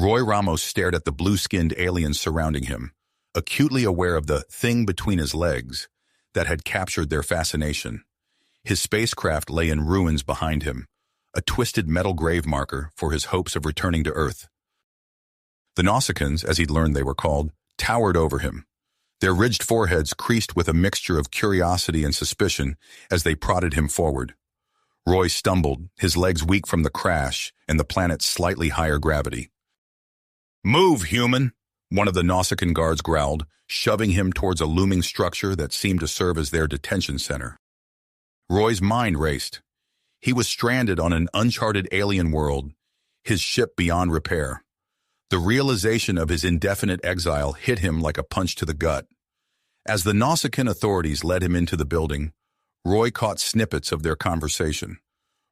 Roy Ramos stared at the blue-skinned aliens surrounding him, acutely aware of the thing between his legs that had captured their fascination. His spacecraft lay in ruins behind him, a twisted metal grave marker for his hopes of returning to Earth. The Nausicaans, as he'd learned they were called, towered over him, their ridged foreheads creased with a mixture of curiosity and suspicion as they prodded him forward. Roy stumbled, his legs weak from the crash and the planet's slightly higher gravity. "Move, human!" one of the Nausicaan guards growled, shoving him towards a looming structure that seemed to serve as their detention center. Roy's mind raced. He was stranded on an uncharted alien world, his ship beyond repair. The realization of his indefinite exile hit him like a punch to the gut. As the Nausicaan authorities led him into the building, Roy caught snippets of their conversation.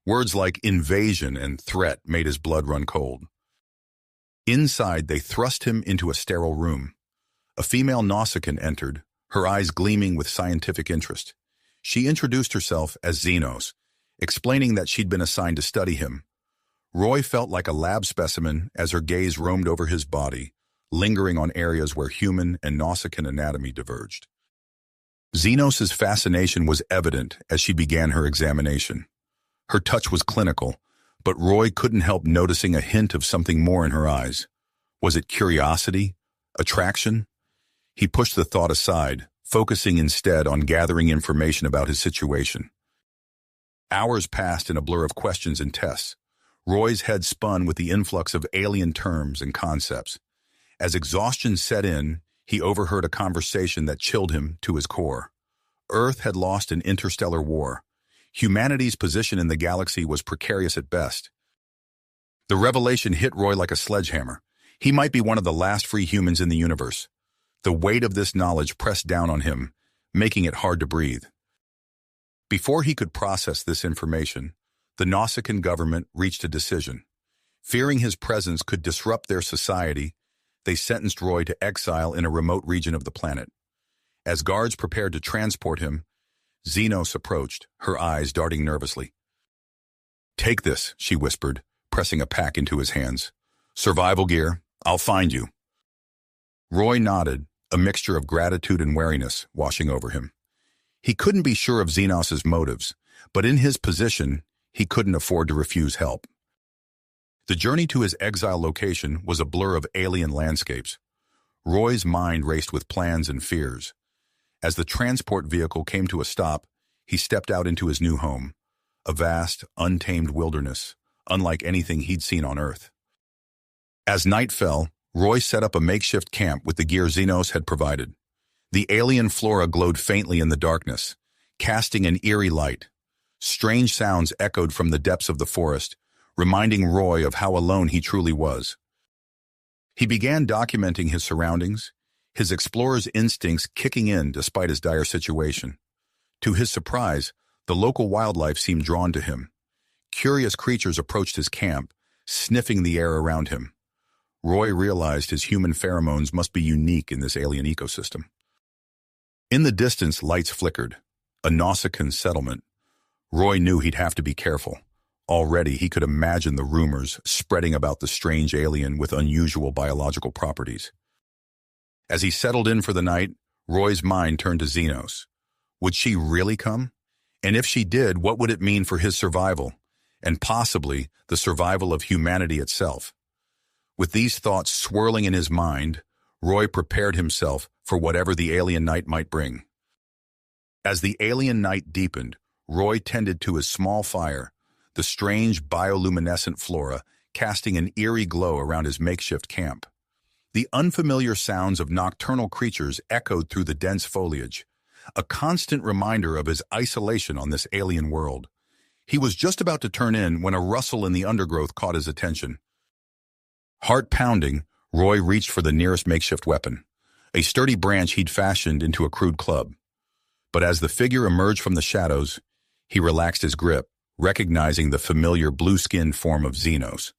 Words like invasion and threat made his blood run cold. Inside, they thrust him into a sterile room. A female Nausicaan entered, her eyes gleaming with scientific interest. She introduced herself as Xenos, explaining that she'd been assigned to study him. Roy felt like a lab specimen as her gaze roamed over his body, lingering on areas where human and Nausicaan anatomy diverged. Xenos' fascination was evident as she began her examination. Her touch was clinical, but Roy couldn't help noticing a hint of something more in her eyes. Was it curiosity? Attraction? He pushed the thought aside, focusing instead on gathering information about his situation. Hours passed in a blur of questions and tests. Roy's head spun with the influx of alien terms and concepts. As exhaustion set in, he overheard a conversation that chilled him to his core. Earth had lost an interstellar war. Humanity's position in the galaxy was precarious at best. The revelation hit Roy like a sledgehammer. He might be one of the last free humans in the universe. The weight of this knowledge pressed down on him, making it hard to breathe. Before he could process this information, the Nausicaan government reached a decision. Fearing his presence could disrupt their society, they sentenced Roy to exile in a remote region of the planet. As guards prepared to transport him, Xenos approached, her eyes darting nervously. "Take this," she whispered, pressing a pack into his hands. "Survival gear. I'll find you." Roy nodded, a mixture of gratitude and wariness washing over him. He couldn't be sure of Xenos' motives, but in his position, he couldn't afford to refuse help. The journey to his exile location was a blur of alien landscapes. Roy's mind raced with plans and fears. As the transport vehicle came to a stop, he stepped out into his new home, a vast, untamed wilderness, unlike anything he'd seen on Earth. As night fell, Roy set up a makeshift camp with the gear Xenos had provided. The alien flora glowed faintly in the darkness, casting an eerie light. Strange sounds echoed from the depths of the forest, reminding Roy of how alone he truly was. He began documenting his surroundings, his explorer's instincts kicking in despite his dire situation. To his surprise, the local wildlife seemed drawn to him. Curious creatures approached his camp, sniffing the air around him. Roy realized his human pheromones must be unique in this alien ecosystem. In the distance, lights flickered. A Nausicaan settlement. Roy knew he'd have to be careful. Already, he could imagine the rumors spreading about the strange alien with unusual biological properties. As he settled in for the night, Roy's mind turned to Xenos. Would she really come? And if she did, what would it mean for his survival? And possibly the survival of humanity itself. With these thoughts swirling in his mind, Roy prepared himself for whatever the alien night might bring. As the alien night deepened, Roy tended to his small fire, the strange bioluminescent flora casting an eerie glow around his makeshift camp. The unfamiliar sounds of nocturnal creatures echoed through the dense foliage, a constant reminder of his isolation on this alien world. He was just about to turn in when a rustle in the undergrowth caught his attention. Heart pounding, Roy reached for the nearest makeshift weapon, a sturdy branch he'd fashioned into a crude club. But as the figure emerged from the shadows, he relaxed his grip, recognizing the familiar blue-skinned form of Xenos.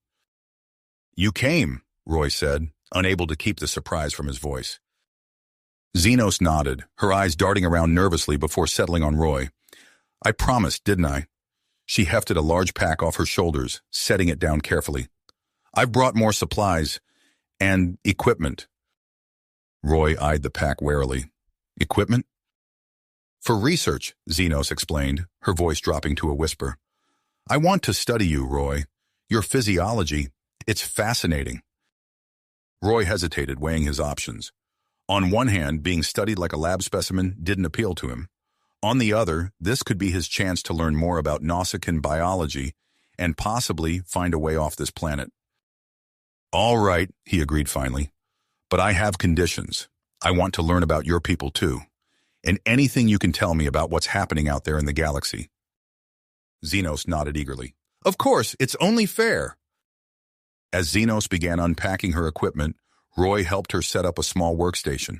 "You came," Roy said, unable to keep the surprise from his voice. Xenos nodded, her eyes darting around nervously before settling on Roy. "I promised, didn't I?" She hefted a large pack off her shoulders, setting it down carefully. "I've brought more supplies, And equipment. Roy eyed the pack warily. Equipment? For research, Xenos explained, her voice dropping to a whisper. I want to study you, Roy. Your physiology, it's fascinating. Roy hesitated, weighing his options. On one hand, being studied like a lab specimen didn't appeal to him. On the other, this could be his chance to learn more about Nausicaan biology and possibly find a way off this planet. All right, he agreed finally. But I have conditions. I want to learn about your people too. And anything you can tell me about what's happening out there in the galaxy. Xenos nodded eagerly. Of course, it's only fair. As Xenos began unpacking her equipment, Roy helped her set up a small workstation.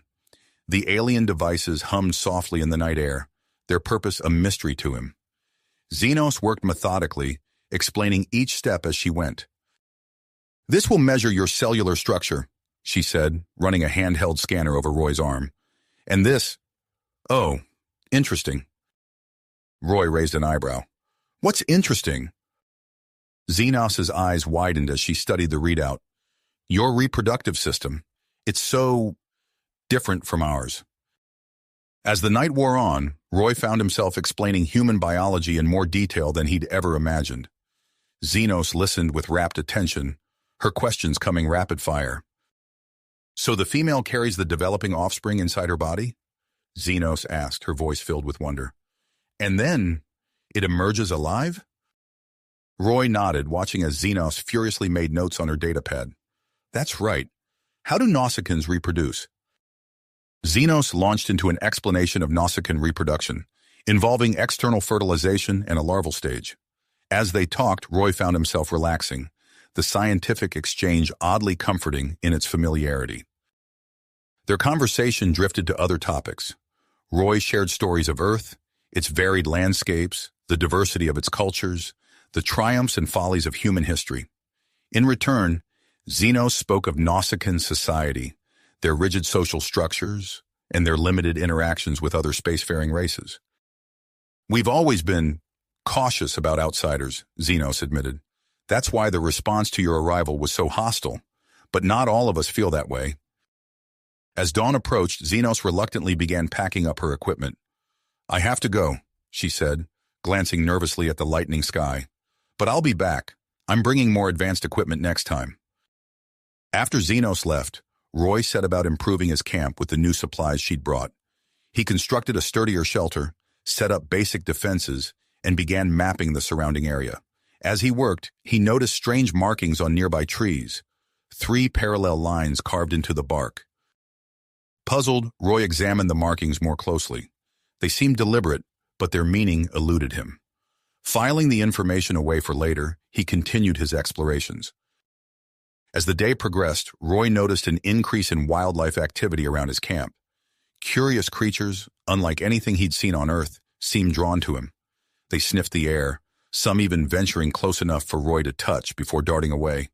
The alien devices hummed softly in the night air, their purpose a mystery to him. Xenos worked methodically, explaining each step as she went. This will measure your cellular structure, she said, running a handheld scanner over Roy's arm. And this... Oh, interesting. Roy raised an eyebrow. What's interesting? Xenos's eyes widened as she studied the readout. Your reproductive system, it's so different from ours. As the night wore on, Roy found himself explaining human biology in more detail than he'd ever imagined. Xenos listened with rapt attention, her questions coming rapid fire. So the female carries the developing offspring inside her body? Xenos asked, her voice filled with wonder. And then, it emerges alive? Roy nodded, watching as Xenos furiously made notes on her datapad. That's right. How do Nausicaans reproduce? Xenos launched into an explanation of Nausicaan reproduction, involving external fertilization and a larval stage. As they talked, Roy found himself relaxing, the scientific exchange oddly comforting in its familiarity. Their conversation drifted to other topics. Roy shared stories of Earth, its varied landscapes, the diversity of its cultures, the triumphs and follies of human history. In return, Xenos spoke of Nausicaan society, their rigid social structures, and their limited interactions with other spacefaring races. We've always been cautious about outsiders, Xenos admitted. That's why the response to your arrival was so hostile, but not all of us feel that way. As dawn approached, Xenos reluctantly began packing up her equipment. I have to go, she said, glancing nervously at the lightening sky. But I'll be back. I'm bringing more advanced equipment next time. After Xenos left, Roy set about improving his camp with the new supplies she'd brought. He constructed a sturdier shelter, set up basic defenses, and began mapping the surrounding area. As he worked, he noticed strange markings on nearby trees, 3 parallel lines carved into the bark. Puzzled, Roy examined the markings more closely. They seemed deliberate, but their meaning eluded him. Filing the information away for later, he continued his explorations. As the day progressed, Roy noticed an increase in wildlife activity around his camp. Curious creatures, unlike anything he'd seen on Earth, seemed drawn to him. They sniffed the air, some even venturing close enough for Roy to touch before darting away.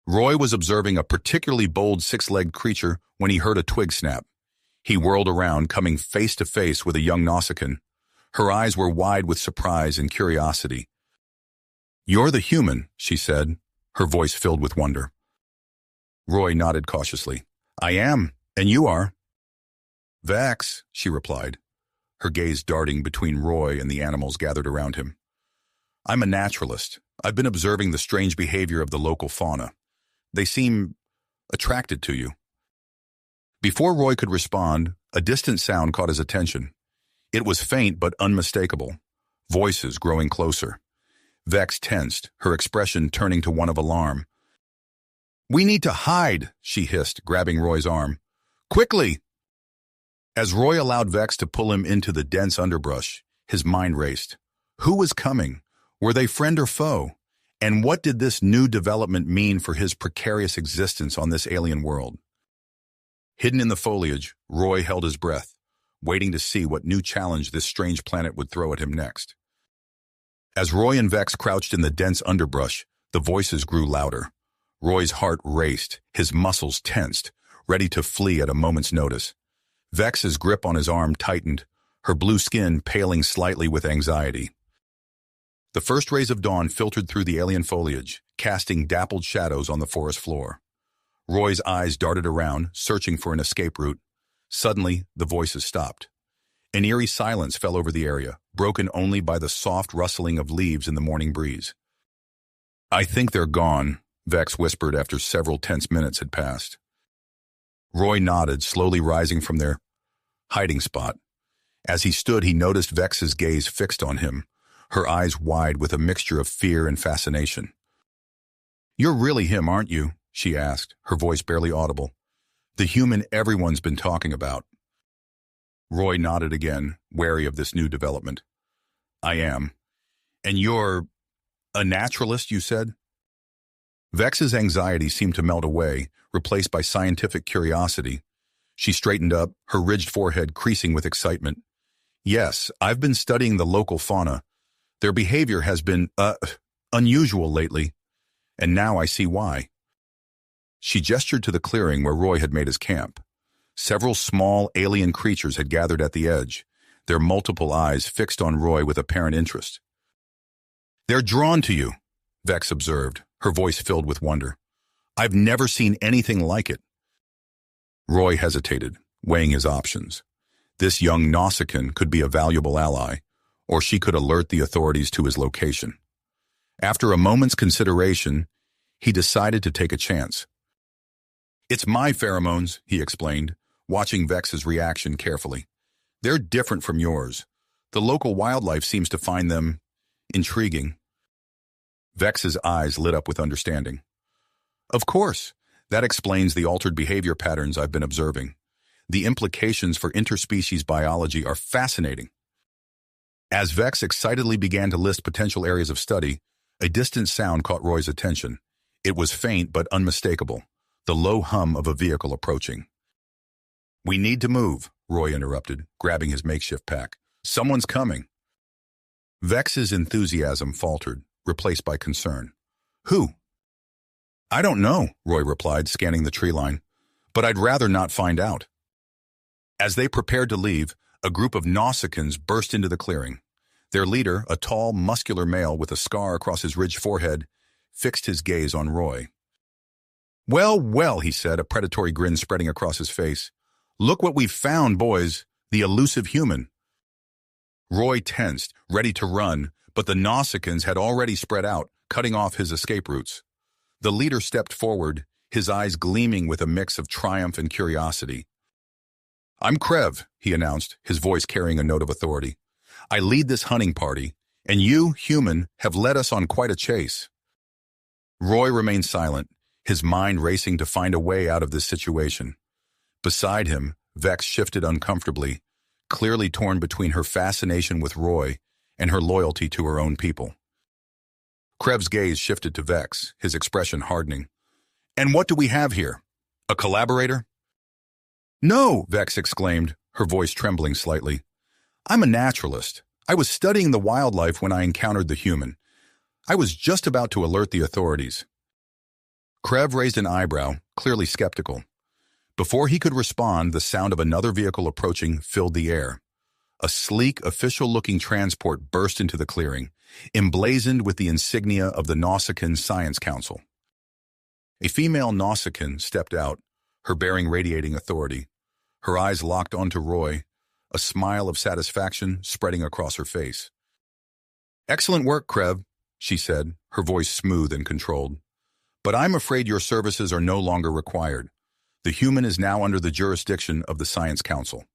Roy was observing a particularly bold 6-legged creature when he heard a twig snap. He whirled around, coming face to face with a young Nausicaan. Her eyes were wide with surprise and curiosity. You're the human, she said, her voice filled with wonder. Roy nodded cautiously. I am, and you are. Vex, she replied, her gaze darting between Roy and the animals gathered around him. I'm a naturalist. I've been observing the strange behavior of the local fauna. They seem attracted to you. Before Roy could respond, a distant sound caught his attention. It was faint but unmistakable, voices growing closer. Vex tensed, her expression turning to one of alarm. We need to hide, she hissed, grabbing Roy's arm. Quickly! As Roy allowed Vex to pull him into the dense underbrush, his mind raced. Who was coming? Were they friend or foe? And what did this new development mean for his precarious existence on this alien world? Hidden in the foliage, Roy held his breath, waiting to see what new challenge this strange planet would throw at him next. As Roy and Vex crouched in the dense underbrush, the voices grew louder. Roy's heart raced, his muscles tensed, ready to flee at a moment's notice. Vex's grip on his arm tightened, her blue skin paling slightly with anxiety. The first rays of dawn filtered through the alien foliage, casting dappled shadows on the forest floor. Roy's eyes darted around, searching for an escape route. Suddenly, the voices stopped. An eerie silence fell over the area, broken only by the soft rustling of leaves in the morning breeze. "I think they're gone," Vex whispered after several tense minutes had passed. Roy nodded, slowly rising from their hiding spot. As he stood, he noticed Vex's gaze fixed on him, her eyes wide with a mixture of fear and fascination. "You're really him, aren't you?" she asked, her voice barely audible. "The human everyone's been talking about." Roy nodded again, wary of this new development. "I am. And you're a naturalist, you said?" Vex's anxiety seemed to melt away, replaced by scientific curiosity. She straightened up, her ridged forehead creasing with excitement. "Yes, I've been studying the local fauna. Their behavior has been, unusual lately. And now I see why." She gestured to the clearing where Roy had made his camp. Several small alien creatures had gathered at the edge, their multiple eyes fixed on Roy with apparent interest. "They're drawn to you," Vex observed, her voice filled with wonder. "I've never seen anything like it." Roy hesitated, weighing his options. This young Nausicaan could be a valuable ally, or she could alert the authorities to his location. After a moment's consideration, he decided to take a chance. "It's my pheromones," he explained, watching Vex's reaction carefully. "They're different from yours. The local wildlife seems to find them intriguing." Vex's eyes lit up with understanding. "Of course, that explains the altered behavior patterns I've been observing. The implications for interspecies biology are fascinating." As Vex excitedly began to list potential areas of study, a distant sound caught Roy's attention. It was faint but unmistakable, the low hum of a vehicle approaching. "We need to move," Roy interrupted, grabbing his makeshift pack. "Someone's coming." Vex's enthusiasm faltered, replaced by concern. "Who?" "I don't know," Roy replied, scanning the tree line, "but I'd rather not find out." As they prepared to leave, a group of Nausicaans burst into the clearing. Their leader, a tall, muscular male with a scar across his ridged forehead, fixed his gaze on Roy. "Well, well," he said, a predatory grin spreading across his face. "Look what we've found, boys, the elusive human." Roy tensed, ready to run, but the Nausicaans had already spread out, cutting off his escape routes. The leader stepped forward, his eyes gleaming with a mix of triumph and curiosity. "I'm Krev," he announced, his voice carrying a note of authority. "I lead this hunting party, and you, human, have led us on quite a chase." Roy remained silent, his mind racing to find a way out of this situation. Beside him, Vex shifted uncomfortably, clearly torn between her fascination with Roy and her loyalty to her own people. Krev's gaze shifted to Vex, his expression hardening. "And what do we have here? A collaborator?" "No," Vex exclaimed, her voice trembling slightly. "I'm a naturalist. I was studying the wildlife when I encountered the human. I was just about to alert the authorities." Krev raised an eyebrow, clearly skeptical. Before he could respond, the sound of another vehicle approaching filled the air. A sleek, official-looking transport burst into the clearing, emblazoned with the insignia of the Nausicaan Science Council. A female Nausicaan stepped out, her bearing radiating authority. Her eyes locked onto Roy, a smile of satisfaction spreading across her face. "Excellent work, Krev," she said, her voice smooth and controlled. "But I'm afraid your services are no longer required. The human is now under the jurisdiction of the Science Council."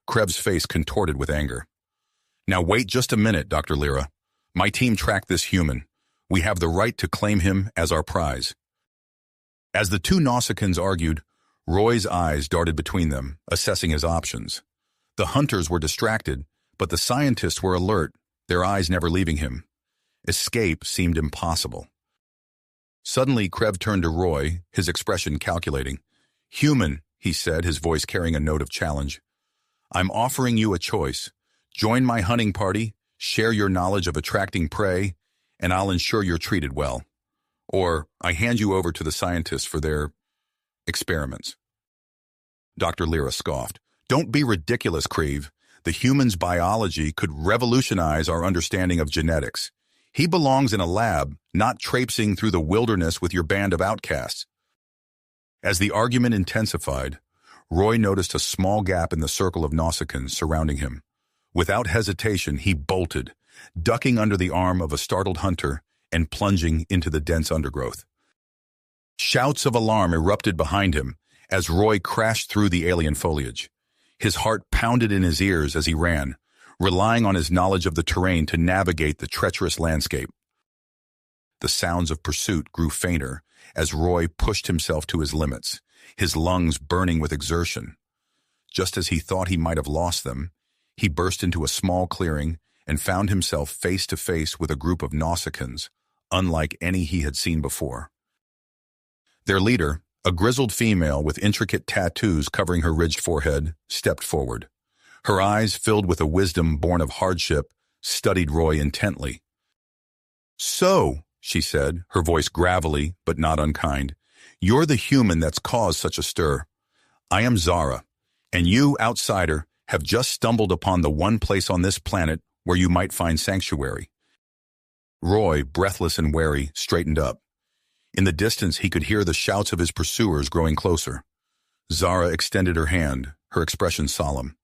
Krev's face contorted with anger. "Now wait just a minute, Dr. Lyra. My team tracked this human. We have the right to claim him as our prize." As the two Nausicaans argued, Roy's eyes darted between them, assessing his options. The hunters were distracted, but the scientists were alert, their eyes never leaving him. Escape seemed impossible. Suddenly, Krev turned to Roy, his expression calculating. "Human," he said, his voice carrying a note of challenge. "I'm offering you a choice. Join my hunting party, share your knowledge of attracting prey, and I'll ensure you're treated well. Or I hand you over to the scientists for their experiments." Dr. Lyra scoffed. "Don't be ridiculous, Krev. The human's biology could revolutionize our understanding of genetics. He belongs in a lab, not traipsing through the wilderness with your band of outcasts." As the argument intensified, Roy noticed a small gap in the circle of Nausicaans surrounding him. Without hesitation, he bolted, ducking under the arm of a startled hunter and plunging into the dense undergrowth. Shouts of alarm erupted behind him as Roy crashed through the alien foliage. His heart pounded in his ears as he ran, relying on his knowledge of the terrain to navigate the treacherous landscape. The sounds of pursuit grew fainter as Roy pushed himself to his limits, his lungs burning with exertion. Just as he thought he might have lost them, he burst into a small clearing and found himself face to face with a group of Nausicaans, unlike any he had seen before. Their leader, a grizzled female with intricate tattoos covering her ridged forehead, stepped forward. Her eyes, filled with a wisdom born of hardship, studied Roy intently. "So," she said, her voice gravelly but not unkind, "you're the human that's caused such a stir. I am Zara, and you, outsider, have just stumbled upon the one place on this planet where you might find sanctuary." Roy, breathless and wary, straightened up. In the distance, he could hear the shouts of his pursuers growing closer. Zara extended her hand, her expression solemn.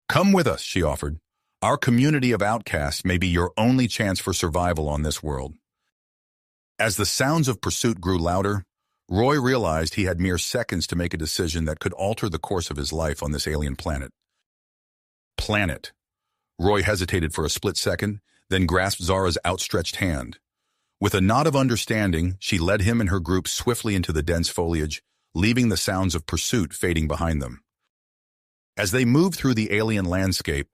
"Come with us," she offered. "Our community of outcasts may be your only chance for survival on this world." As the sounds of pursuit grew louder, Roy realized he had mere seconds to make a decision that could alter the course of his life on this alien planet. Planet. Roy hesitated for a split second, then grasped Zara's outstretched hand. With a nod of understanding, she led him and her group swiftly into the dense foliage, leaving the sounds of pursuit fading behind them. As they moved through the alien landscape,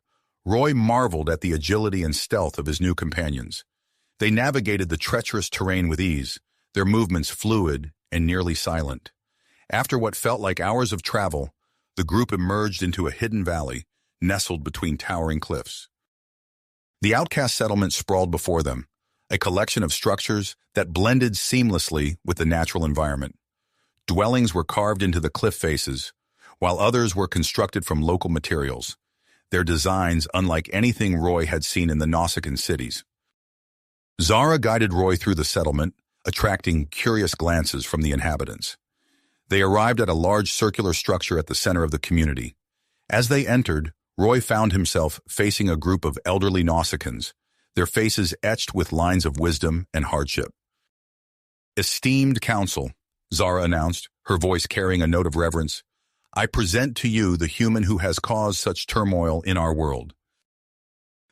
Roy marveled at the agility and stealth of his new companions. They navigated the treacherous terrain with ease, their movements fluid and nearly silent. After what felt like hours of travel, the group emerged into a hidden valley, nestled between towering cliffs. The outcast settlement sprawled before them, a collection of structures that blended seamlessly with the natural environment. Dwellings were carved into the cliff faces, while others were constructed from local materials, their designs unlike anything Roy had seen in the Nausicaan cities. Zara guided Roy through the settlement, attracting curious glances from the inhabitants. They arrived at a large circular structure at the center of the community. As they entered, Roy found himself facing a group of elderly Nausicaans, their faces etched with lines of wisdom and hardship. "Esteemed council," Zara announced, her voice carrying a note of reverence, "I present to you the human who has caused such turmoil in our world."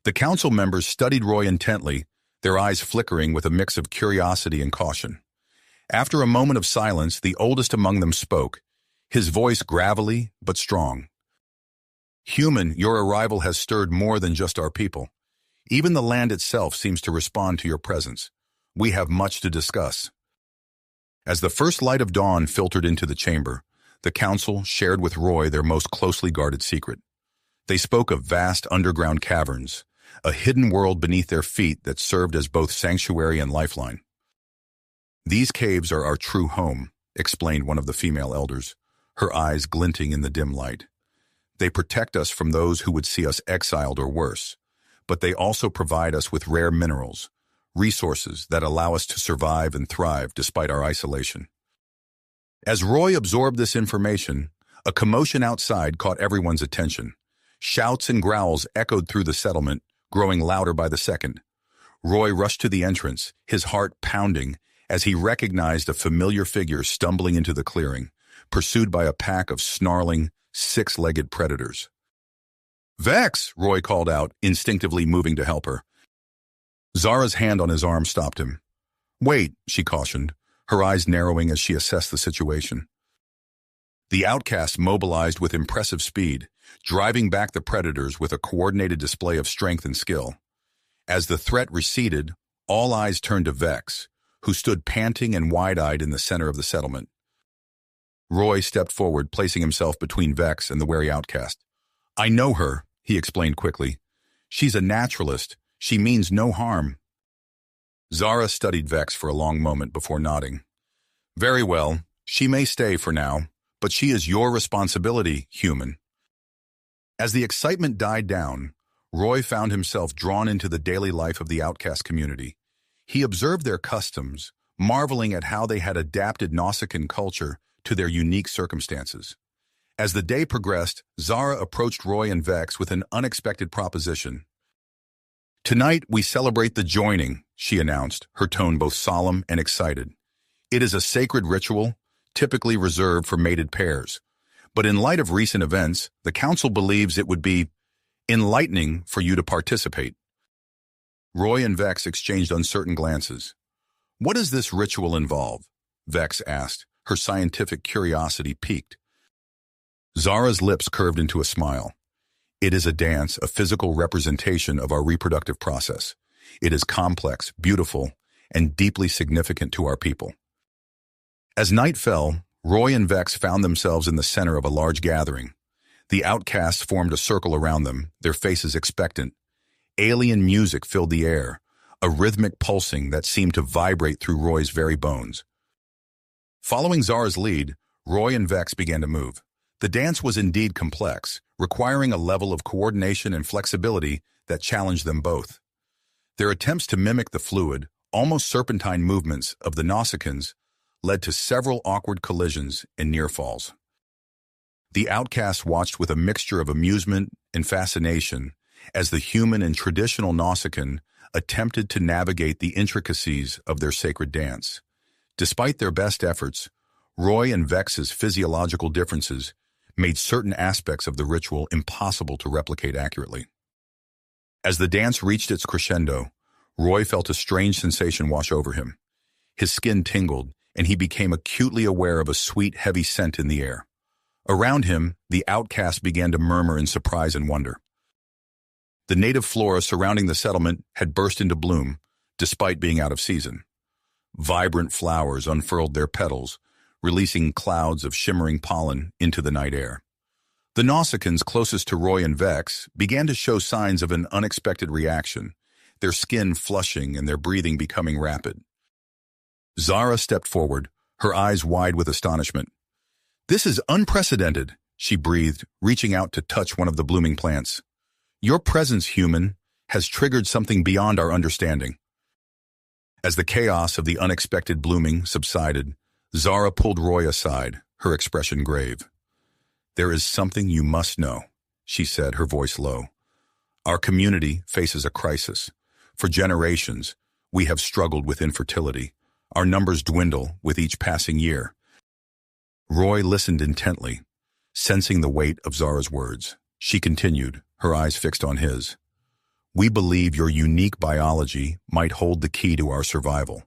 The council members studied Roy intently, their eyes flickering with a mix of curiosity and caution. After a moment of silence, the oldest among them spoke, his voice gravelly but strong. "Human, your arrival has stirred more than just our people. Even the land itself seems to respond to your presence. We have much to discuss." As the first light of dawn filtered into the chamber, the council shared with Roy their most closely guarded secret. They spoke of vast underground caverns, a hidden world beneath their feet that served as both sanctuary and lifeline. "These caves are our true home," explained one of the female elders, her eyes glinting in the dim light. "They protect us from those who would see us exiled or worse, but they also provide us with rare minerals, resources that allow us to survive and thrive despite our isolation." As Roy absorbed this information, a commotion outside caught everyone's attention. Shouts and growls echoed through the settlement, growing louder by the second. Roy rushed to the entrance, his heart pounding, as he recognized a familiar figure stumbling into the clearing, pursued by a pack of snarling, six-legged predators. "Vex!" Roy called out, instinctively moving to help her. Zara's hand on his arm stopped him. "Wait," she cautioned, her eyes narrowing as she assessed the situation. The outcasts mobilized with impressive speed, driving back the predators with a coordinated display of strength and skill. As the threat receded, all eyes turned to Vex, who stood panting and wide-eyed in the center of the settlement. Roy stepped forward, placing himself between Vex and the wary outcast. "I know her," he explained quickly. "She's a naturalist. She means no harm." Zara studied Vex for a long moment before nodding. "Very well. She may stay for now, but she is your responsibility, human." As the excitement died down, Roy found himself drawn into the daily life of the outcast community. He observed their customs, marveling at how they had adapted Nausicaan culture to their unique circumstances. As the day progressed, Zara approached Roy and Vex with an unexpected proposition. "Tonight, we celebrate the joining," she announced, her tone both solemn and excited. "It is a sacred ritual, typically reserved for mated pairs. But in light of recent events, the Council believes it would be enlightening for you to participate." Roy and Vex exchanged uncertain glances. "What does this ritual involve?" Vex asked, her scientific curiosity piqued. Zara's lips curved into a smile. "It is a dance, a physical representation of our reproductive process. It is complex, beautiful, and deeply significant to our people." As night fell, Roy and Vex found themselves in the center of a large gathering. The outcasts formed a circle around them, their faces expectant. Alien music filled the air, a rhythmic pulsing that seemed to vibrate through Roy's very bones. Following Zara's lead, Roy and Vex began to move. The dance was indeed complex, requiring a level of coordination and flexibility that challenged them both. Their attempts to mimic the fluid, almost serpentine movements of the Nausicaans led to several awkward collisions and near falls. The outcasts watched with a mixture of amusement and fascination as the human and traditional Nausicaan attempted to navigate the intricacies of their sacred dance. Despite their best efforts, Roy and Vex's physiological differences made certain aspects of the ritual impossible to replicate accurately. As the dance reached its crescendo, Roy felt a strange sensation wash over him. His skin tingled, and he became acutely aware of a sweet, heavy scent in the air. Around him, the outcasts began to murmur in surprise and wonder. The native flora surrounding the settlement had burst into bloom, despite being out of season. Vibrant flowers unfurled their petals, releasing clouds of shimmering pollen into the night air. The Nausicaans closest to Roy and Vex began to show signs of an unexpected reaction, their skin flushing and their breathing becoming rapid. Zara stepped forward, her eyes wide with astonishment. "This is unprecedented," she breathed, reaching out to touch one of the blooming plants. "Your presence, human, has triggered something beyond our understanding." As the chaos of the unexpected blooming subsided, Zara pulled Roy aside, her expression grave. "There is something you must know," she said, her voice low. "Our community faces a crisis. For generations, we have struggled with infertility. Our numbers dwindle with each passing year." Roy listened intently, sensing the weight of Zara's words. She continued, her eyes fixed on his. "We believe your unique biology might hold the key to our survival,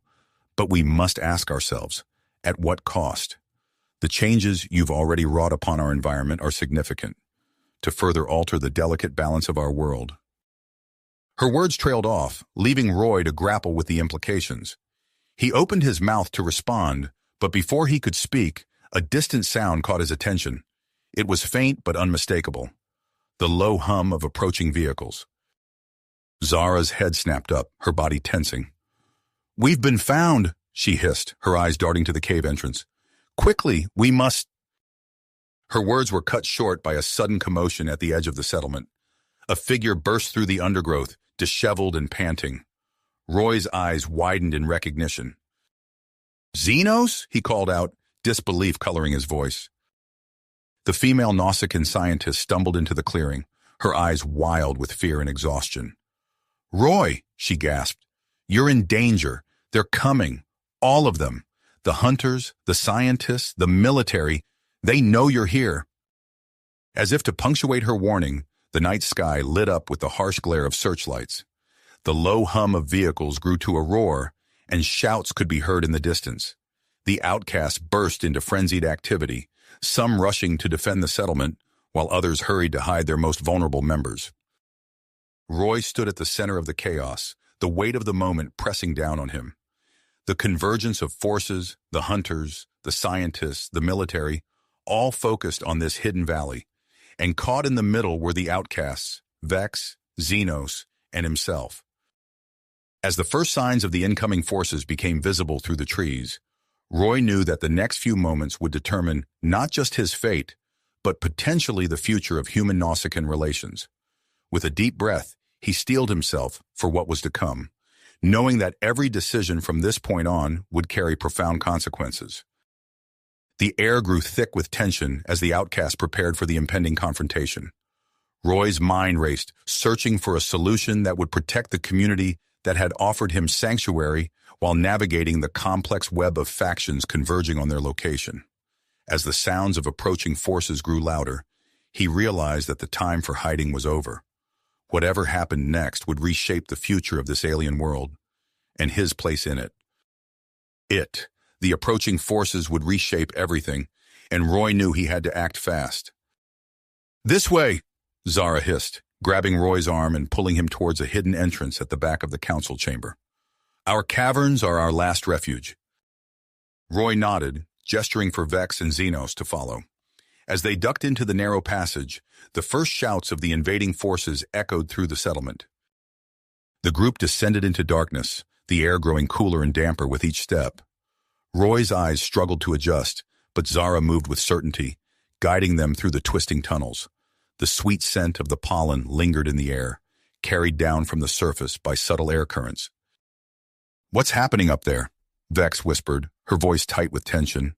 but we must ask ourselves, at what cost? The changes you've already wrought upon our environment are significant, to further alter the delicate balance of our world." Her words trailed off, leaving Roy to grapple with the implications. He opened his mouth to respond, but before he could speak, a distant sound caught his attention. It was faint but unmistakable, the low hum of approaching vehicles. Zara's head snapped up, her body tensing. "We've been found," she hissed, her eyes darting to the cave entrance. "Quickly, we must—" Her words were cut short by a sudden commotion at the edge of the settlement. A figure burst through the undergrowth, disheveled and panting. Roy's eyes widened in recognition. "Xenos?" he called out, disbelief coloring his voice. The female Nausicaan scientist stumbled into the clearing, her eyes wild with fear and exhaustion. "Roy," she gasped, "you're in danger. They're coming. All of them. The hunters, the scientists, the military. They know you're here." As if to punctuate her warning, the night sky lit up with the harsh glare of searchlights. The low hum of vehicles grew to a roar, and shouts could be heard in the distance. The outcasts burst into frenzied activity, some rushing to defend the settlement, while others hurried to hide their most vulnerable members. Roy stood at the center of the chaos, the weight of the moment pressing down on him. The convergence of forces, the hunters, the scientists, the military, all focused on this hidden valley, and caught in the middle were the outcasts, Vex, Xenos, and himself. As the first signs of the incoming forces became visible through the trees, Roy knew that the next few moments would determine not just his fate, but potentially the future of human-Nausicaan relations. With a deep breath, he steeled himself for what was to come, knowing that every decision from this point on would carry profound consequences. The air grew thick with tension as the outcasts prepared for the impending confrontation. Roy's mind raced, searching for a solution that would protect the community that had offered him sanctuary while navigating the complex web of factions converging on their location. As the sounds of approaching forces grew louder, he realized that the time for hiding was over. Whatever happened next would reshape the future of this alien world, and his place in it. The approaching forces would reshape everything, and Roy knew he had to act fast. "This way!" Zara hissed, grabbing Roy's arm and pulling him towards a hidden entrance at the back of the council chamber. "Our caverns are our last refuge." Roy nodded, gesturing for Vex and Xenos to follow. As they ducked into the narrow passage, the first shouts of the invading forces echoed through the settlement. The group descended into darkness, the air growing cooler and damper with each step. Roy's eyes struggled to adjust, but Zara moved with certainty, guiding them through the twisting tunnels. The sweet scent of the pollen lingered in the air, carried down from the surface by subtle air currents. "What's happening up there?" Vex whispered, her voice tight with tension.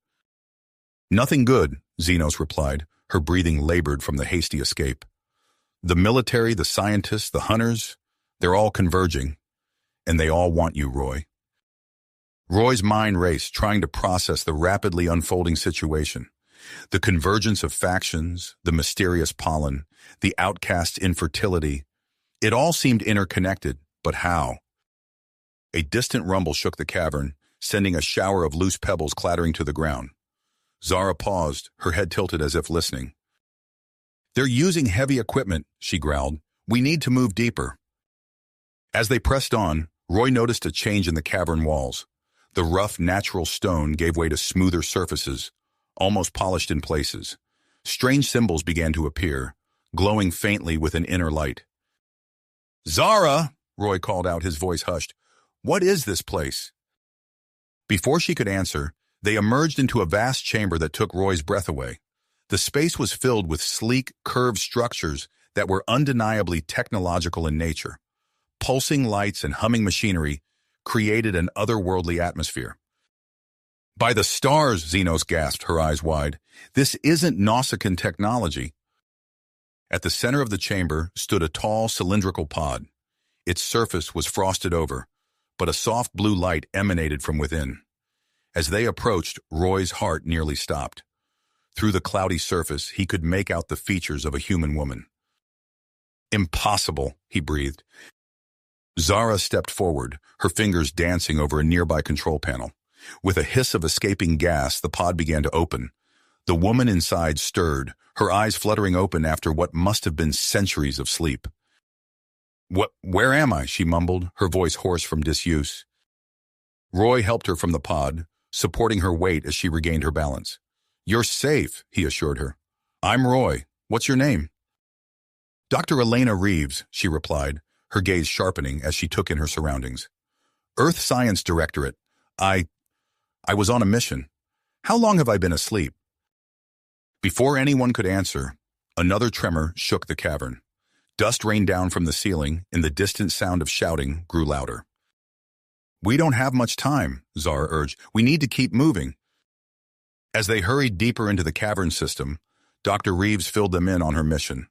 "Nothing good," Xenos replied, her breathing labored from the hasty escape. "The military, the scientists, the hunters, they're all converging. And they all want you, Roy." Roy's mind raced, trying to process the rapidly unfolding situation. The convergence of factions, the mysterious pollen, the outcast infertility. It all seemed interconnected, but how? A distant rumble shook the cavern, sending a shower of loose pebbles clattering to the ground. Zara paused, her head tilted as if listening. "They're using heavy equipment," she growled. "We need to move deeper." As they pressed on, Roy noticed a change in the cavern walls. The rough, natural stone gave way to smoother surfaces, almost polished in places. Strange symbols began to appear, glowing faintly with an inner light. "Zara!" Roy called out, his voice hushed. "What is this place?" Before she could answer, they emerged into a vast chamber that took Roy's breath away. The space was filled with sleek, curved structures that were undeniably technological in nature. Pulsing lights and humming machinery created an otherworldly atmosphere. "By the stars," Xenos gasped, her eyes wide. "This isn't Nausicaan technology." At the center of the chamber stood a tall, cylindrical pod. Its surface was frosted over, but a soft blue light emanated from within. As they approached, Roy's heart nearly stopped. Through the cloudy surface, he could make out the features of a human woman. "Impossible," he breathed. Zara stepped forward, her fingers dancing over a nearby control panel. With a hiss of escaping gas, the pod began to open. The woman inside stirred, her eyes fluttering open after what must have been centuries of sleep. Where am I?" she mumbled, her voice hoarse from disuse. Roy helped her from the pod, supporting her weight as she regained her balance. "You're safe," he assured her. "I'm Roy. What's your name?" "Dr. Elena Reeves," she replied, her gaze sharpening as she took in her surroundings. "Earth Science Directorate. I was on a mission. How long have I been asleep?" Before anyone could answer, another tremor shook the cavern. Dust rained down from the ceiling, and the distant sound of shouting grew louder. "We don't have much time," Zara urged. "We need to keep moving." As they hurried deeper into the cavern system, Dr. Reeves filled them in on her mission.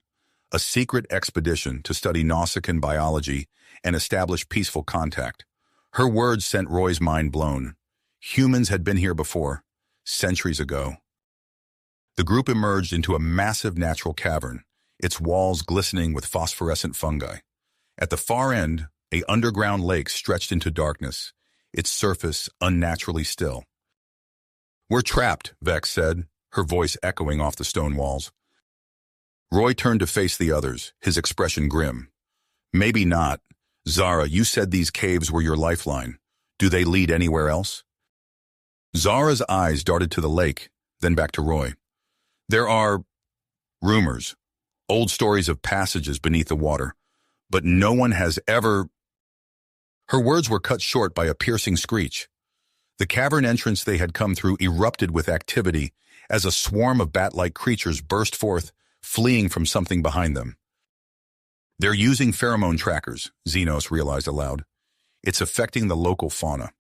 A secret expedition to study Nausicaan biology and establish peaceful contact. Her words sent Roy's mind blown. Humans had been here before, centuries ago. The group emerged into a massive natural cavern, its walls glistening with phosphorescent fungi. At the far end, an underground lake stretched into darkness, its surface unnaturally still. "We're trapped," Vex said, her voice echoing off the stone walls. Roy turned to face the others, his expression grim. "Maybe not. Zara, you said these caves were your lifeline. Do they lead anywhere else?" Zara's eyes darted to the lake, then back to Roy. "There are rumors, old stories of passages beneath the water, but no one has ever—" Her words were cut short by a piercing screech. The cavern entrance they had come through erupted with activity as a swarm of bat-like creatures burst forth, fleeing from something behind them. "They're using pheromone trackers," Xenos realized aloud. "It's affecting the local fauna."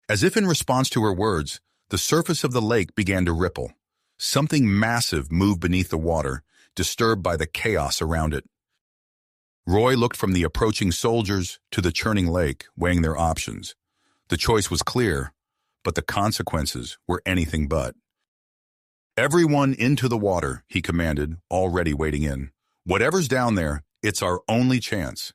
As if in response to her words, The surface of the lake began to ripple. Something massive moved beneath the water, disturbed by the chaos around it. Roy looked from the approaching soldiers to the churning lake, weighing their options. The choice was clear, but the consequences were anything but. "Everyone into the water," he commanded, already wading in. "Whatever's down there, it's our only chance."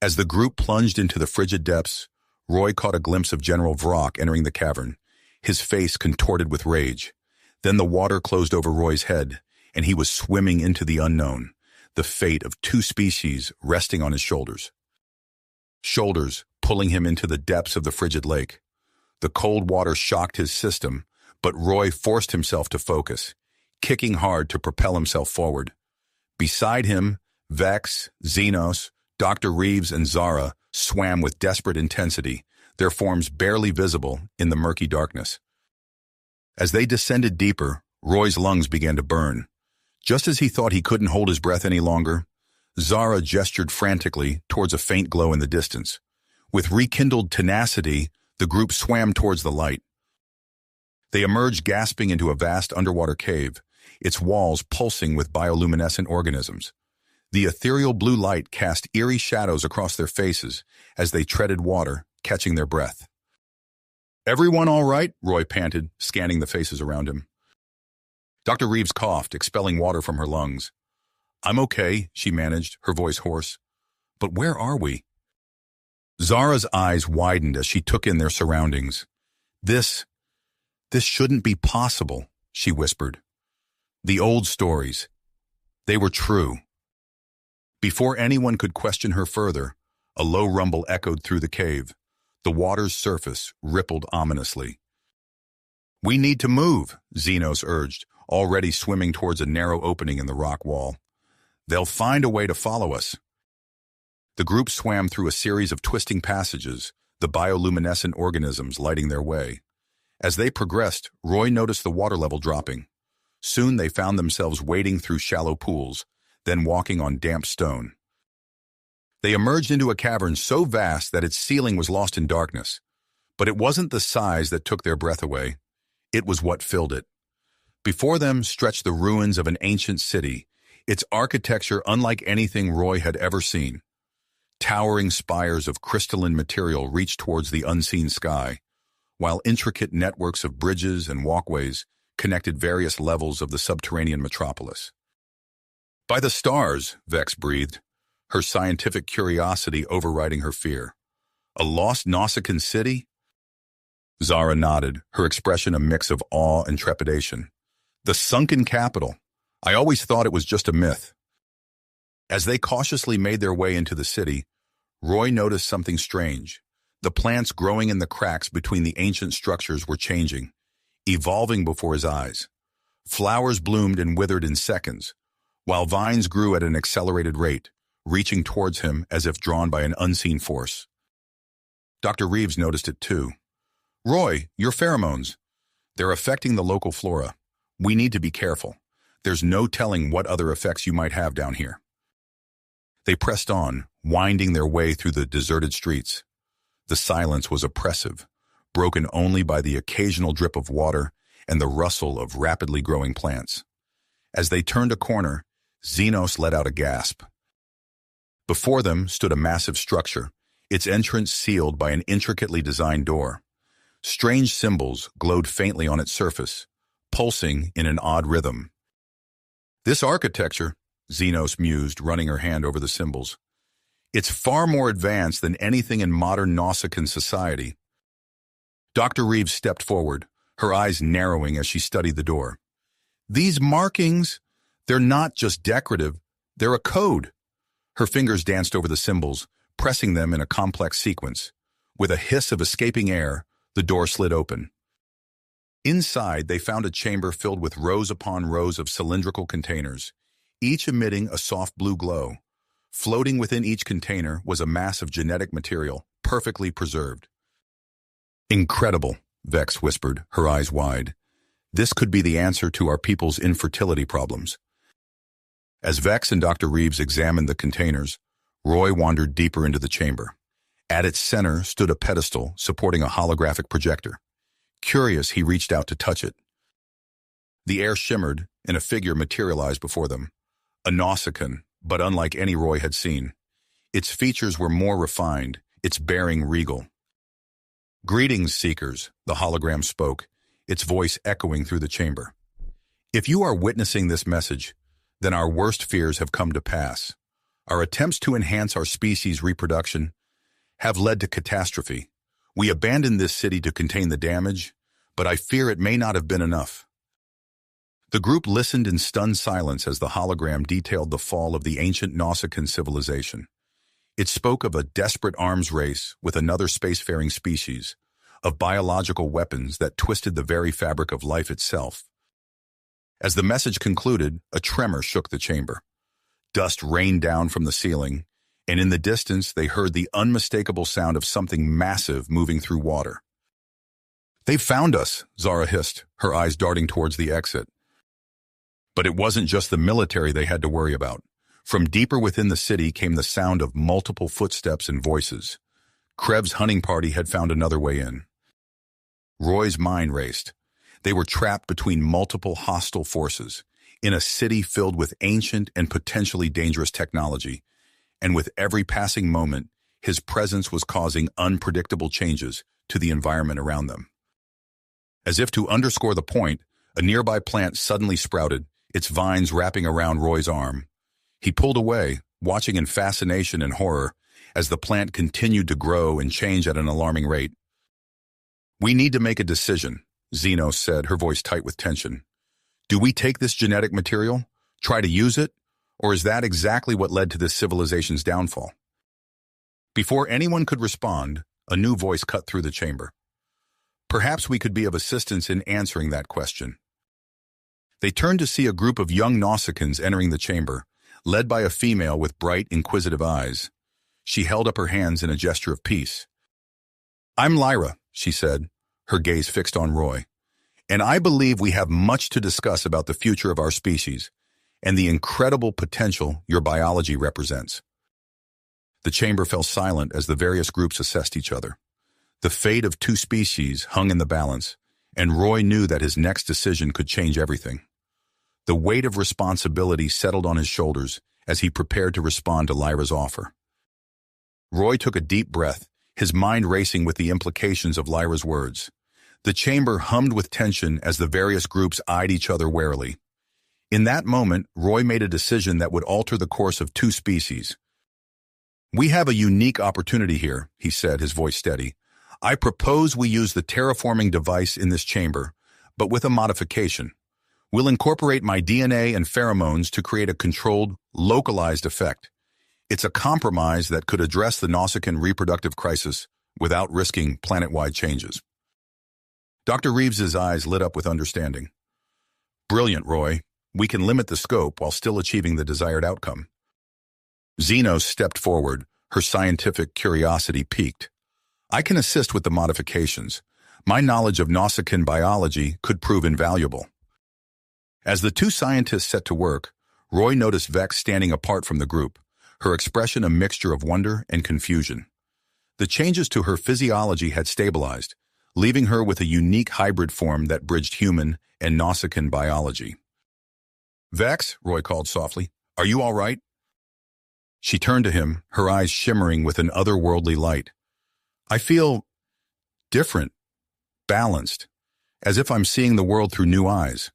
As the group plunged into the frigid depths, Roy caught a glimpse of General Vrock entering the cavern, his face contorted with rage. Then the water closed over Roy's head, and he was swimming into the unknown, the fate of two species resting on his shoulders. Shoulders pulling him into the depths of the frigid lake. The cold water shocked his system, but Roy forced himself to focus, kicking hard to propel himself forward. Beside him, Vex, Xenos, Dr. Reeves, and Zara swam with desperate intensity, their forms barely visible in the murky darkness. As they descended deeper, Roy's lungs began to burn. Just as he thought he couldn't hold his breath any longer, Zara gestured frantically towards a faint glow in the distance. With rekindled tenacity, the group swam towards the light. They emerged gasping into a vast underwater cave, its walls pulsing with bioluminescent organisms. The ethereal blue light cast eerie shadows across their faces as they treaded water, catching their breath. "Everyone all right?" Roy panted, scanning the faces around him. Dr. Reeves coughed, expelling water from her lungs. "I'm okay," she managed, her voice hoarse. "But where are we?" Zara's eyes widened as she took in their surroundings. This shouldn't be possible," she whispered. The old stories. They were true. Before anyone could question her further, a low rumble echoed through the cave. The water's surface rippled ominously. "We need to move," Xenos urged, already swimming towards a narrow opening in the rock wall. "They'll find a way to follow us." The group swam through a series of twisting passages, the bioluminescent organisms lighting their way. As they progressed, Roy noticed the water level dropping. Soon they found themselves wading through shallow pools, then walking on damp stone. They emerged into a cavern so vast that its ceiling was lost in darkness. But it wasn't the size that took their breath away. It was what filled it. Before them stretched the ruins of an ancient city, its architecture unlike anything Roy had ever seen. Towering spires of crystalline material reached towards the unseen sky, while intricate networks of bridges and walkways connected various levels of the subterranean metropolis. "By the stars," Vex breathed, her scientific curiosity overriding her fear. "A lost Nausicaan city?" Zara nodded, her expression a mix of awe and trepidation. "The sunken capital. I always thought it was just a myth." As they cautiously made their way into the city, Roy noticed something strange. The plants growing in the cracks between the ancient structures were changing, evolving before his eyes. Flowers bloomed and withered in seconds, while vines grew at an accelerated rate, reaching towards him as if drawn by an unseen force. Dr. Reeves noticed it too. "Roy, your pheromones. They're affecting the local flora. We need to be careful. There's no telling what other effects you might have down here." They pressed on, winding their way through the deserted streets. The silence was oppressive, broken only by the occasional drip of water and the rustle of rapidly growing plants. As they turned a corner, Xenos let out a gasp. Before them stood a massive structure, its entrance sealed by an intricately designed door. Strange symbols glowed faintly on its surface, pulsing in an odd rhythm. "This architecture," Xenos mused, running her hand over the symbols. "It's far more advanced than anything in modern Nausicaan society." Dr. Reeves stepped forward, her eyes narrowing as she studied the door. "These markings, they're not just decorative, they're a code." Her fingers danced over the symbols, pressing them in a complex sequence. With a hiss of escaping air, the door slid open. Inside, they found a chamber filled with rows upon rows of cylindrical containers, each emitting a soft blue glow. Floating within each container was a mass of genetic material, perfectly preserved. "Incredible," Vex whispered, her eyes wide. "This could be the answer to our people's infertility problems." As Vex and Dr. Reeves examined the containers, Roy wandered deeper into the chamber. At its center stood a pedestal supporting a holographic projector. Curious, he reached out to touch it. The air shimmered, and a figure materialized before them. A Nausicaan, but unlike any Roy had seen. Its features were more refined, its bearing regal. "Greetings, Seekers," the hologram spoke, its voice echoing through the chamber. "If you are witnessing this message, then our worst fears have come to pass. Our attempts to enhance our species' reproduction have led to catastrophe. We abandoned this city to contain the damage, but I fear it may not have been enough." The group listened in stunned silence as the hologram detailed the fall of the ancient Nausicaan civilization. It spoke of a desperate arms race with another spacefaring species, of biological weapons that twisted the very fabric of life itself. As the message concluded, a tremor shook the chamber. Dust rained down from the ceiling, and in the distance they heard the unmistakable sound of something massive moving through water. "They've found us," Zara hissed, her eyes darting towards the exit. But it wasn't just the military they had to worry about. From deeper within the city came the sound of multiple footsteps and voices. Krev's hunting party had found another way in. Roy's mind raced. They were trapped between multiple hostile forces, in a city filled with ancient and potentially dangerous technology, and with every passing moment, his presence was causing unpredictable changes to the environment around them. As if to underscore the point, a nearby plant suddenly sprouted, its vines wrapping around Roy's arm. He pulled away, watching in fascination and horror, as the plant continued to grow and change at an alarming rate. "We need to make a decision," Xenos said, her voice tight with tension. "Do we take this genetic material, try to use it, or is that exactly what led to this civilization's downfall?" Before anyone could respond, a new voice cut through the chamber. "Perhaps we could be of assistance in answering that question." They turned to see a group of young Nausicaans entering the chamber, led by a female with bright, inquisitive eyes. She held up her hands in a gesture of peace. "I'm Lyra," she said, her gaze fixed on Roy, "and I believe we have much to discuss about the future of our species and the incredible potential your biology represents." The chamber fell silent as the various groups assessed each other. The fate of two species hung in the balance, and Roy knew that his next decision could change everything. The weight of responsibility settled on his shoulders as he prepared to respond to Lyra's offer. Roy took a deep breath, his mind racing with the implications of Lyra's words. The chamber hummed with tension as the various groups eyed each other warily. In that moment, Roy made a decision that would alter the course of two species. "We have a unique opportunity here," he said, his voice steady. "I propose we use the terraforming device in this chamber, but with a modification. We'll incorporate my DNA and pheromones to create a controlled, localized effect. It's a compromise that could address the Nausicaan reproductive crisis without risking planet-wide changes." Dr. Reeves's eyes lit up with understanding. "Brilliant, Roy. We can limit the scope while still achieving the desired outcome." Xenos stepped forward, her scientific curiosity piqued. "I can assist with the modifications. My knowledge of Nausicaan biology could prove invaluable." As the two scientists set to work, Roy noticed Vex standing apart from the group, her expression a mixture of wonder and confusion. The changes to her physiology had stabilized, leaving her with a unique hybrid form that bridged human and Nausicaan biology. "Vex," Roy called softly, "are you all right?" She turned to him, her eyes shimmering with an otherworldly light. "I feel different, balanced, as if I'm seeing the world through new eyes."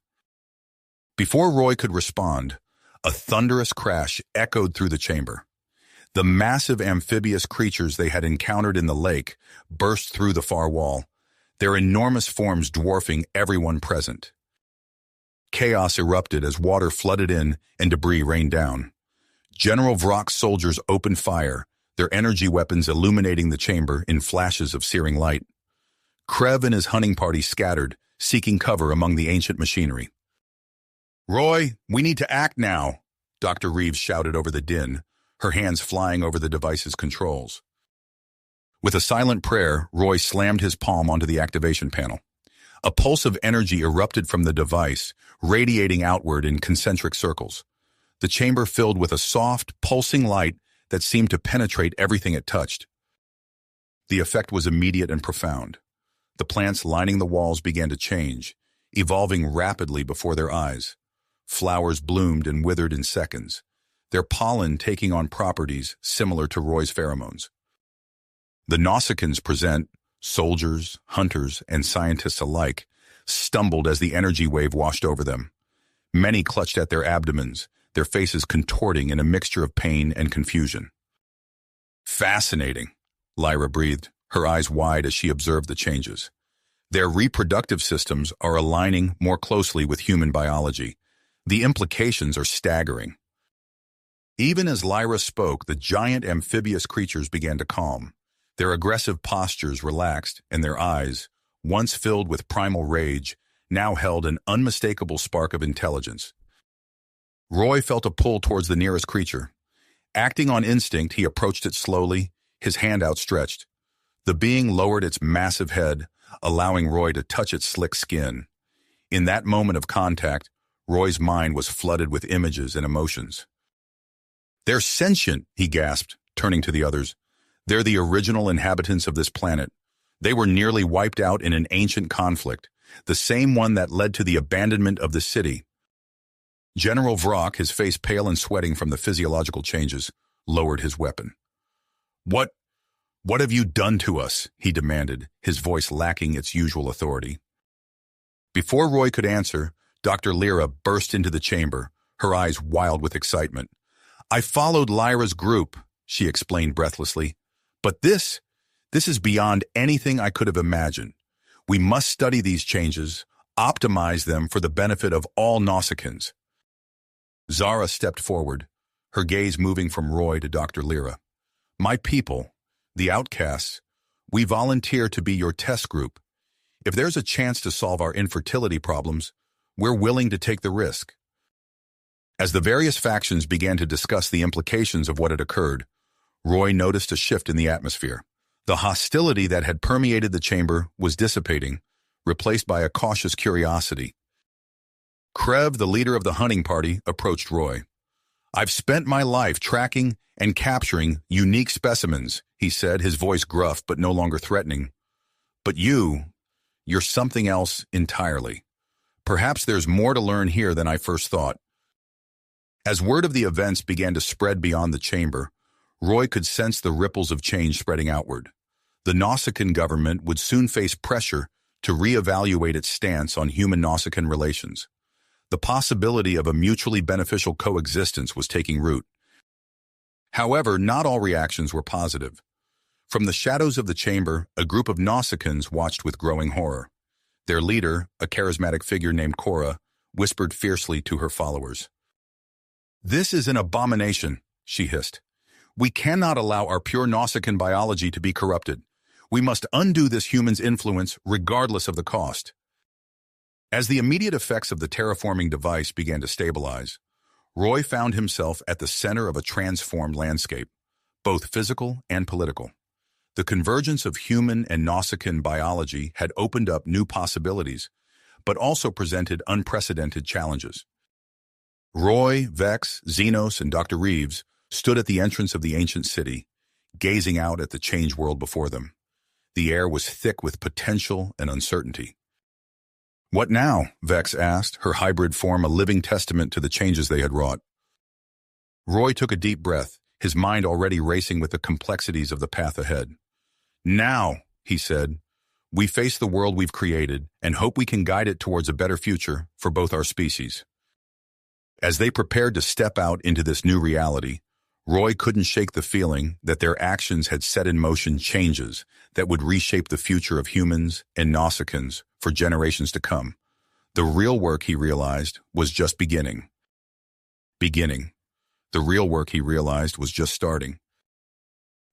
Before Roy could respond, a thunderous crash echoed through the chamber. The massive amphibious creatures they had encountered in the lake burst through the far wall, their enormous forms dwarfing everyone present. Chaos erupted as water flooded in and debris rained down. General Vrock's soldiers opened fire, their energy weapons illuminating the chamber in flashes of searing light. Krev and his hunting party scattered, seeking cover among the ancient machinery. "Roy, we need to act now," Dr. Reeves shouted over the din, her hands flying over the device's controls. With a silent prayer, Roy slammed his palm onto the activation panel. A pulse of energy erupted from the device, radiating outward in concentric circles. The chamber filled with a soft, pulsing light that seemed to penetrate everything it touched. The effect was immediate and profound. The plants lining the walls began to change, evolving rapidly before their eyes. Flowers bloomed and withered in seconds, their pollen taking on properties similar to Roy's pheromones. The Nausicaans present, soldiers, hunters, and scientists alike, stumbled as the energy wave washed over them. Many clutched at their abdomens, their faces contorting in a mixture of pain and confusion. Fascinating, Lyra breathed, her eyes wide as she observed the changes. Their reproductive systems are aligning more closely with human biology. The implications are staggering. Even as Lyra spoke, the giant amphibious creatures began to calm. Their aggressive postures relaxed, and their eyes, once filled with primal rage, now held an unmistakable spark of intelligence. Roy felt a pull towards the nearest creature. Acting on instinct, he approached it slowly, his hand outstretched. The being lowered its massive head, allowing Roy to touch its slick skin. In that moment of contact, Roy's mind was flooded with images and emotions. "They're sentient," he gasped, turning to the others. "They're the original inhabitants of this planet. They were nearly wiped out in an ancient conflict, the same one that led to the abandonment of the city." General Vrock, his face pale and sweating from the physiological changes, lowered his weapon. What have you done to us?" he demanded, his voice lacking its usual authority. Before Roy could answer, Dr. Lyra burst into the chamber, her eyes wild with excitement. "I followed Lyra's group," she explained breathlessly. "But this is beyond anything I could have imagined. We must study these changes, optimize them for the benefit of all Nausicaans." Zara stepped forward, her gaze moving from Roy to Dr. Lyra. "My people, the outcasts, we volunteer to be your test group. If there's a chance to solve our infertility problems, we're willing to take the risk." As the various factions began to discuss the implications of what had occurred, Roy noticed a shift in the atmosphere. The hostility that had permeated the chamber was dissipating, replaced by a cautious curiosity. Krev, the leader of the hunting party, approached Roy. "I've spent my life tracking and capturing unique specimens," he said, his voice gruff but no longer threatening. "But you're something else entirely. Perhaps there's more to learn here than I first thought." As word of the events began to spread beyond the chamber, Roy could sense the ripples of change spreading outward. The Nausicaan government would soon face pressure to reevaluate its stance on human-Nausicaan relations. The possibility of a mutually beneficial coexistence was taking root. However, not all reactions were positive. From the shadows of the chamber, a group of Nausicaans watched with growing horror. Their leader, a charismatic figure named Cora, whispered fiercely to her followers. "This is an abomination," she hissed. "We cannot allow our pure Nausicaan biology to be corrupted. We must undo this human's influence regardless of the cost." As the immediate effects of the terraforming device began to stabilize, Roy found himself at the center of a transformed landscape, both physical and political. The convergence of human and Nausicaan biology had opened up new possibilities, but also presented unprecedented challenges. Roy, Vex, Xenos, and Dr. Reeves stood at the entrance of the ancient city, gazing out at the changed world before them. The air was thick with potential and uncertainty. "What now?" Vex asked, her hybrid form a living testament to the changes they had wrought. Roy took a deep breath, his mind already racing with the complexities of the path ahead. "Now," he said, "we face the world we've created and hope we can guide it towards a better future for both our species." As they prepared to step out into this new reality, Roy couldn't shake the feeling that their actions had set in motion changes that would reshape the future of humans and Nausicaans for generations to come. The real work, he realized, was just beginning. The real work, he realized, was just starting.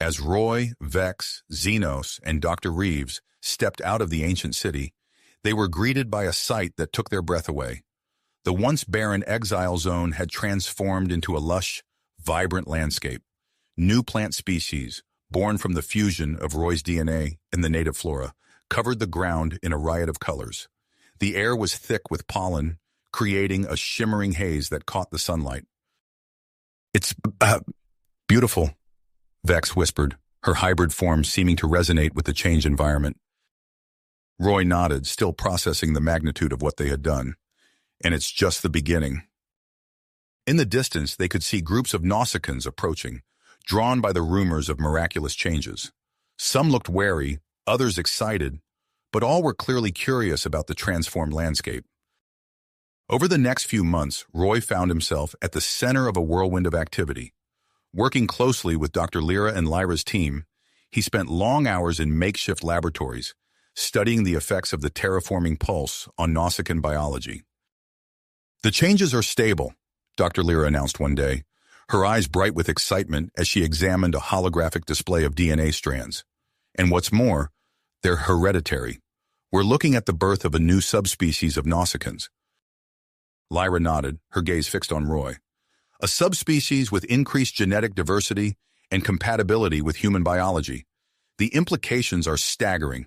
As Roy, Vex, Xenos, and Dr. Reeves stepped out of the ancient city, they were greeted by a sight that took their breath away. The once barren Exile zone had transformed into a lush, vibrant landscape. New plant species, born from the fusion of Roy's DNA and the native flora, covered the ground in a riot of colors. The air was thick with pollen, creating a shimmering haze that caught the sunlight. "It's beautiful," Vex whispered, her hybrid form seeming to resonate with the changed environment. Roy nodded, still processing the magnitude of what they had done. And it's just the beginning. In the distance, they could see groups of Nausicaans approaching, drawn by the rumors of miraculous changes. Some looked wary, others excited, but all were clearly curious about the transformed landscape. Over the next few months, Roy found himself at the center of a whirlwind of activity. Working closely with Dr. Lyra and Lyra's team, he spent long hours in makeshift laboratories, studying the effects of the terraforming pulse on Nausicaan biology. "The changes are stable," Dr. Lyra announced one day, her eyes bright with excitement as she examined a holographic display of DNA strands. "And what's more, they're hereditary. We're looking at the birth of a new subspecies of Nausicaans." Lyra nodded, her gaze fixed on Roy. "A subspecies with increased genetic diversity and compatibility with human biology. The implications are staggering."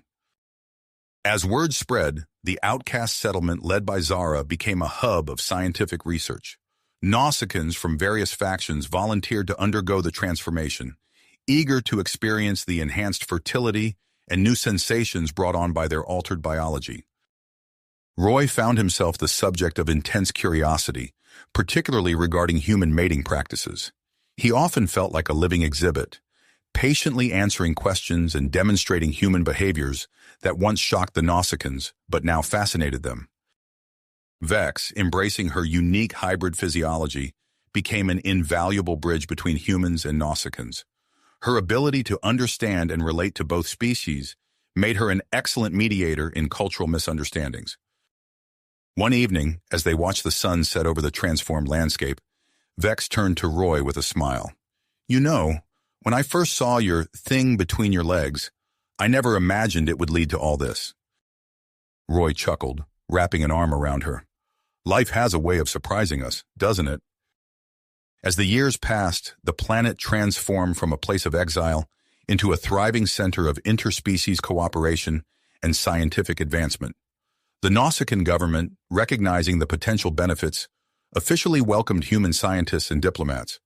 As word spread, the outcast settlement led by Zara became a hub of scientific research. Nausicaans from various factions volunteered to undergo the transformation, eager to experience the enhanced fertility and new sensations brought on by their altered biology. Roy found himself the subject of intense curiosity, particularly regarding human mating practices. He often felt like a living exhibit, patiently answering questions and demonstrating human behaviors that once shocked the Nausicaans, but now fascinated them. Vex, embracing her unique hybrid physiology, became an invaluable bridge between humans and Nausicaans. Her ability to understand and relate to both species made her an excellent mediator in cultural misunderstandings. One evening, as they watched the sun set over the transformed landscape, Vex turned to Roy with a smile. "You know, when I first saw your thing between your legs, I never imagined it would lead to all this." Roy chuckled, wrapping an arm around her. "Life has a way of surprising us, doesn't it?" As the years passed, the planet transformed from a place of exile into a thriving center of interspecies cooperation and scientific advancement. The Nausicaan government, recognizing the potential benefits, officially welcomed human scientists and diplomats.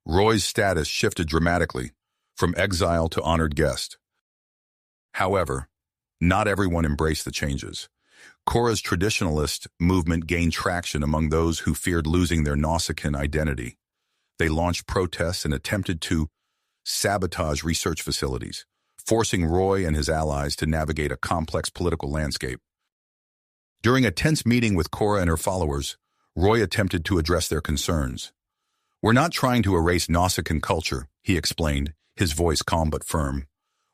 Roy's status shifted dramatically, from exile to honored guest. However, not everyone embraced the changes. Korra's traditionalist movement gained traction among those who feared losing their Nausicaan identity. They launched protests and attempted to sabotage research facilities, forcing Roy and his allies to navigate a complex political landscape. During a tense meeting with Korra and her followers, Roy attempted to address their concerns. "We're not trying to erase Nausicaan culture," he explained, his voice calm but firm.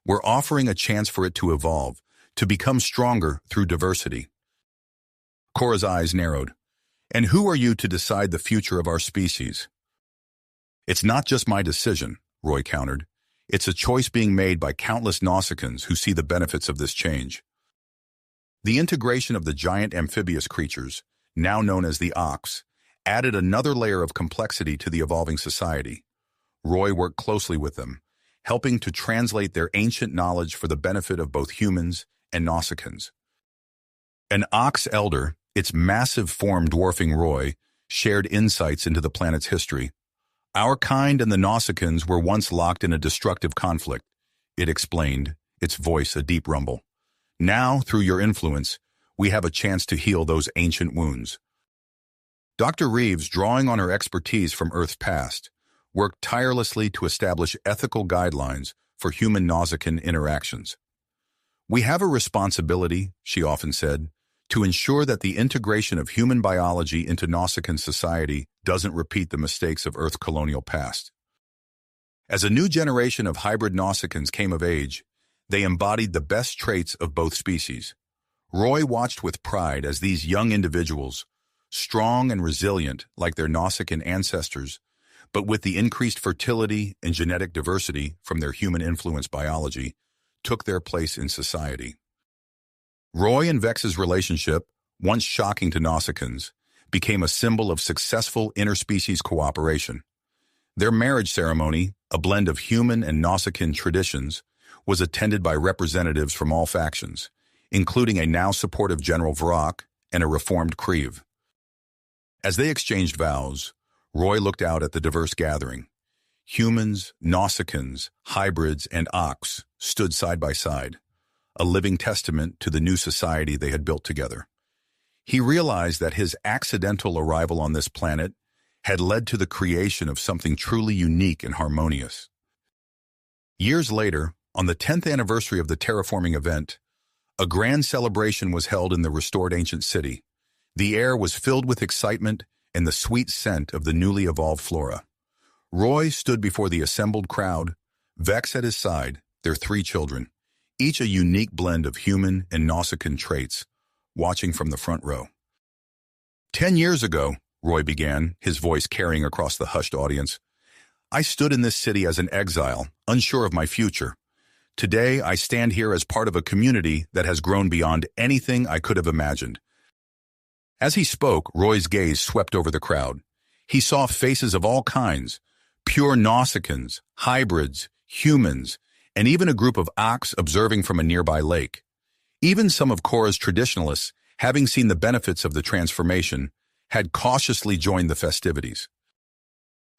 "We're offering a chance for it to evolve, to become stronger through diversity." Korra's eyes narrowed. "And who are you to decide the future of our species?" "It's not just my decision," Roy countered. "It's a choice being made by countless Nausicaans who see the benefits of this change." The integration of the giant amphibious creatures, now known as the Ox, added another layer of complexity to the evolving society. Roy worked closely with them, helping to translate their ancient knowledge for the benefit of both humans and Nausicaans. An Ox elder, its massive form dwarfing Roy, shared insights into the planet's history. "Our kind and the Nausicaans were once locked in a destructive conflict," it explained, its voice a deep rumble. "Now, through your influence, we have a chance to heal those ancient wounds." Dr. Reeves, drawing on her expertise from Earth's past, worked tirelessly to establish ethical guidelines for human-Nausicaan interactions. "We have a responsibility," she often said, "to ensure that the integration of human biology into Nausicaan society doesn't repeat the mistakes of Earth's colonial past." As a new generation of hybrid Nausicaans came of age, they embodied the best traits of both species. Roy watched with pride as these young individuals, strong and resilient like their Nausicaan ancestors, but with the increased fertility and genetic diversity from their human-influenced biology, took their place in society. Roy and Vex's relationship, once shocking to Nausicaans, became a symbol of successful interspecies cooperation. Their marriage ceremony, a blend of human and Nausicaan traditions, was attended by representatives from all factions, including a now supportive General Vrock and a reformed Kriv. As they exchanged vows, Roy looked out at the diverse gathering. Humans, Nausicaans, hybrids, and Ox stood side by side. a living testament to the new society they had built together. He realized that his accidental arrival on this planet had led to the creation of something truly unique and harmonious. Years later, on the 10th anniversary of the terraforming event, a grand celebration was held in the restored ancient city. The air was filled with excitement and the sweet scent of the newly evolved flora. Roy stood before the assembled crowd, Vex at his side, their 3 children, each a unique blend of human and Nausicaan traits, watching from the front row. 10 years ago, Roy began, his voice carrying across the hushed audience, I stood in this city as an exile, unsure of my future. Today, I stand here as part of a community that has grown beyond anything I could have imagined. As he spoke, Roy's gaze swept over the crowd. He saw faces of all kinds, pure Nausicaans, hybrids, humans, and even a group of Ox observing from a nearby lake. Even some of Korra's traditionalists, having seen the benefits of the transformation, had cautiously joined the festivities.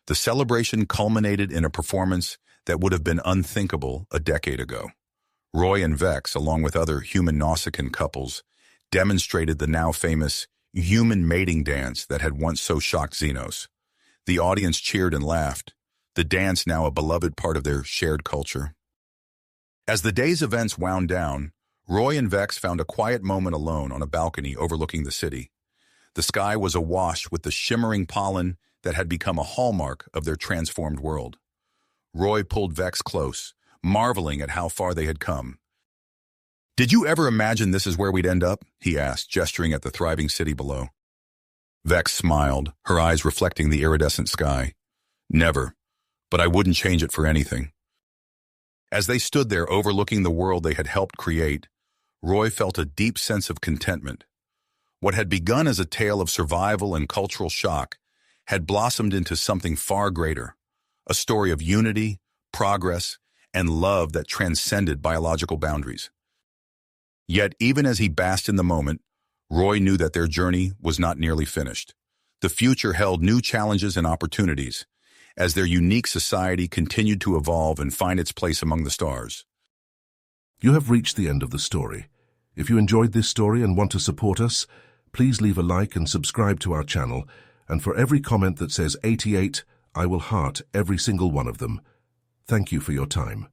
The celebration culminated in a performance that would have been unthinkable a decade ago. Roy and Vex, along with other human Nausicaan couples, demonstrated the now famous human mating dance that had once so shocked Xenos. The audience cheered and laughed, the dance now a beloved part of their shared culture. As the day's events wound down, Roy and Vex found a quiet moment alone on a balcony overlooking the city. The sky was awash with the shimmering pollen that had become a hallmark of their transformed world. Roy pulled Vex close, marveling at how far they had come. Did you ever imagine this is where we'd end up? He asked, gesturing at the thriving city below. Vex smiled, her eyes reflecting the iridescent sky. Never, but I wouldn't change it for anything. As they stood there overlooking the world they had helped create, Roy felt a deep sense of contentment. What had begun as a tale of survival and cultural shock had blossomed into something far greater, a story of unity, progress, and love that transcended biological boundaries. Yet, even as he basked in the moment, Roy knew that their journey was not nearly finished. The future held new challenges and opportunities, as their unique society continued to evolve and find its place among the stars. You have reached the end of the story. If you enjoyed this story and want to support us, please leave a like and subscribe to our channel, and for every comment that says 88, I will heart every single one of them. Thank you for your time.